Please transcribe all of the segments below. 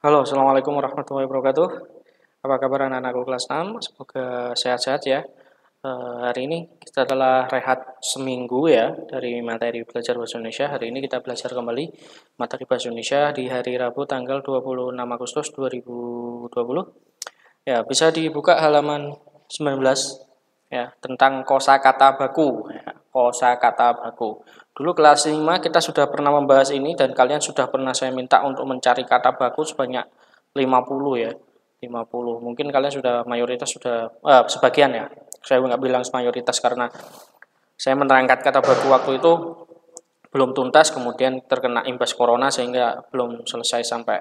Halo, Assalamualaikum warahmatullahi wabarakatuh. Apa kabar anak-anakku kelas 6? Semoga sehat-sehat ya. Hari ini kita telah rehat seminggu ya dari materi belajar bahasa Indonesia. Hari ini kita belajar kembali materi bahasa Indonesia di hari Rabu tanggal 26 Agustus 2020. Ya, bisa dibuka halaman 19 ya, tentang kosakata baku. Ya, kosakata baku. Dulu kelas 5 kita sudah pernah membahas ini dan kalian sudah pernah saya minta untuk mencari kata baku sebanyak 50 ya. 50. Mungkin kalian sudah mayoritas sudah sebagian ya. Saya nggak bilang mayoritas karena saya menerangkan kata baku waktu itu belum tuntas, kemudian terkena imbas corona sehingga belum selesai sampai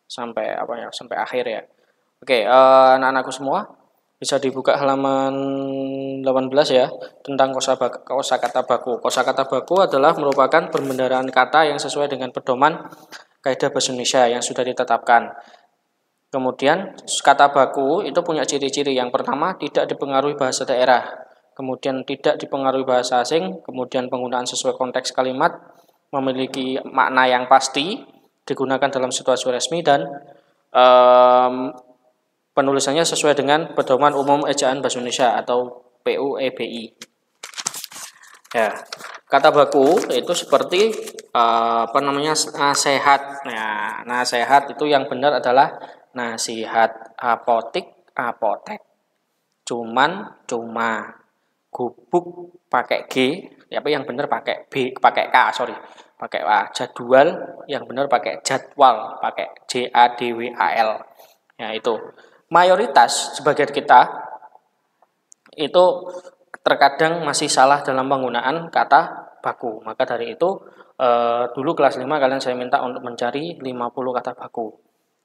sampai apa ya, sampai akhir ya. Oke, anak-anakku semua bisa dibuka halaman 18 ya, tentang kosakata baku. Kosakata baku adalah merupakan pembendaharaan kata yang sesuai dengan pedoman kaidah bahasa Indonesia yang sudah ditetapkan. Kemudian kata baku itu punya ciri-ciri. Yang pertama, tidak dipengaruhi bahasa daerah. Kemudian tidak dipengaruhi bahasa asing. Kemudian penggunaan sesuai konteks kalimat, memiliki makna yang pasti, digunakan dalam situasi resmi, dan penulisannya sesuai dengan Pedoman Umum Ejaan Bahasa Indonesia atau PUEBI. Ya, kata baku itu seperti nasihat. Nah, nasihat itu yang benar adalah nasihat, apotek, cuman, cuma, gubuk pakai G, tapi yang benar pakai B, pakai K, sorry, pakai A. Jadwal yang benar pakai jadwal, pakai JADWAL. Ya, itu. Mayoritas sebagian kita itu terkadang masih salah dalam penggunaan kata baku. Maka dari itu dulu kelas 5 kalian saya minta untuk mencari 50 kata baku.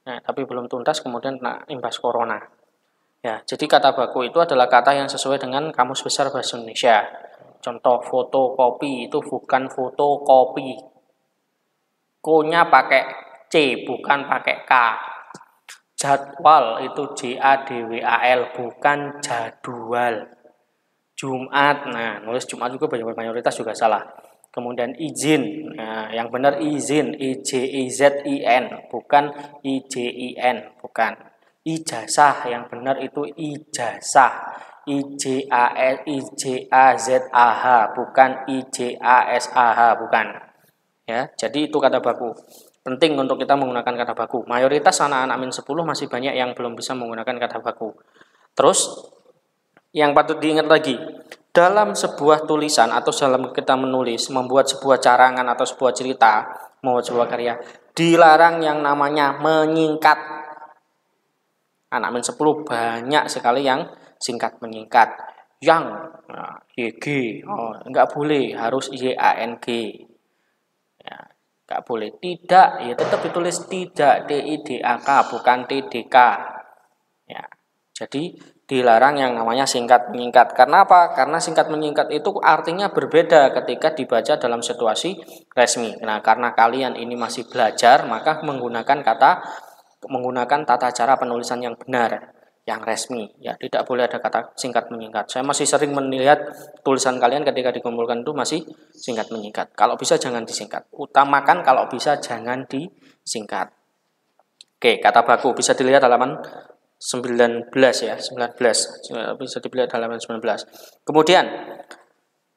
Nah, tapi belum tuntas, kemudian kena imbas corona. Ya, jadi kata baku itu adalah kata yang sesuai dengan Kamus Besar Bahasa Indonesia. Contoh, fotokopi itu bukan fotokopi. Ko-nya pakai C, bukan pakai K. Jadwal itu JADWAL, bukan jadwal. Jumat, nah nulis Jumat juga banyak mayoritas juga salah. Kemudian izin, nah yang benar izin, IJIZIN, bukan IJIN, bukan. Ijazah, yang benar itu ijazah, IJAZAH, bukan IJASAH, bukan. Ya, jadi itu kata baku. Penting untuk kita menggunakan kata baku. Mayoritas anak-anak min 10 masih banyak yang belum bisa menggunakan kata baku. Terus yang patut diingat lagi, dalam sebuah tulisan atau dalam kita menulis, membuat sebuah carangan atau sebuah cerita, membuat sebuah karya, dilarang yang namanya menyingkat. Anak min 10 banyak sekali yang singkat menyingkat. Yang, nah, YG, enggak boleh, harus YANG. Ya, enggak boleh. Tidak, ya tetap ditulis tidak, TIDAK, bukan TDK. Ya, jadi dilarang yang namanya singkat menyingkat. Karena apa? Karena singkat menyingkat itu artinya berbeda ketika dibaca dalam situasi resmi. Nah, karena kalian ini masih belajar, maka menggunakan tata cara penulisan yang benar, yang resmi. Ya, tidak boleh ada kata singkat menyingkat. Saya masih sering melihat tulisan kalian ketika dikumpulkan itu masih singkat menyingkat. Kalau bisa jangan disingkat. Utamakan kalau bisa jangan disingkat. Oke, kata baku bisa dilihat halaman 19 ya, 19 bisa dilihat halaman 19. Kemudian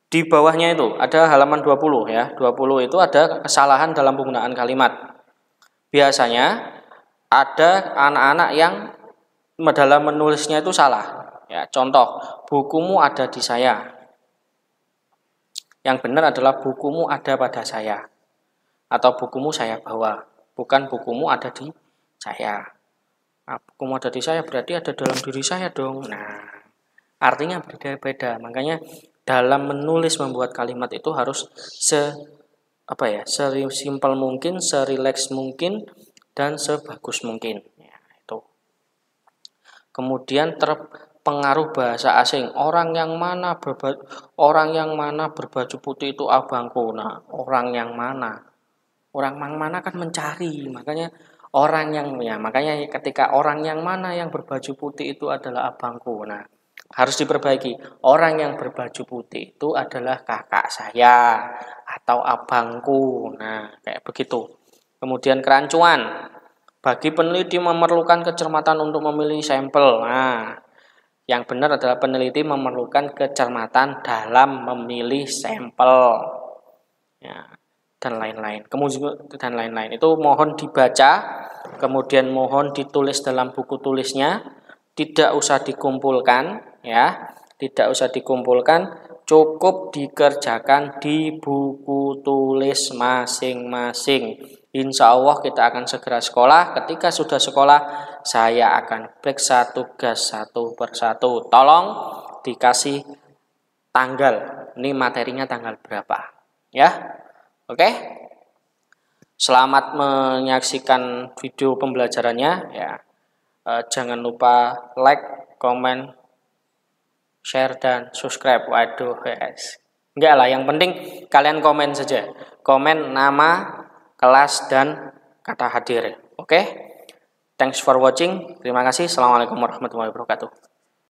di bawahnya itu ada halaman 20 ya. 20 itu ada kesalahan dalam penggunaan kalimat. Biasanya ada anak-anak yang dalam menulisnya itu salah. Ya, contoh, bukumu ada di saya. Yang benar adalah bukumu ada pada saya. Atau bukumu saya bawa, bukan bukumu ada di saya. Bukumu ada di saya berarti ada dalam diri saya dong. Nah, artinya beda-beda. Makanya dalam menulis membuat kalimat itu harus sesimpel mungkin, serileks mungkin, dan sebagus mungkin. Ya, itu. Kemudian terpengaruh bahasa asing. Orang yang mana berbaju putih itu abangku. Nah, orang yang mana? Orang yang mana kan mencari, makanya makanya ketika orang yang mana yang berbaju putih itu adalah abangku. Nah, harus diperbaiki. Orang yang berbaju putih itu adalah kakak saya atau abangku. Nah, kayak begitu. Kemudian kerancuan. Bagi peneliti memerlukan kecermatan untuk memilih sampel. Nah, yang benar adalah peneliti memerlukan kecermatan dalam memilih sampel. Ya, dan lain-lain. Itu mohon dibaca, kemudian mohon ditulis dalam buku tulisnya, tidak usah dikumpulkan, ya, tidak usah dikumpulkan, cukup dikerjakan di buku tulis masing-masing. Insya Allah kita akan segera sekolah. Ketika sudah sekolah, saya akan periksa tugas satu persatu. Tolong dikasih tanggal. Ini materinya tanggal berapa? Ya, oke. Selamat menyaksikan video pembelajarannya. Ya, jangan lupa like, comment, share dan subscribe. Waduh, yes. Enggak lah, yang penting kalian komen saja. Komen nama, kelas, dan kata hadir. Oke. Thanks for watching. Terima kasih. Assalamualaikum warahmatullahi wabarakatuh.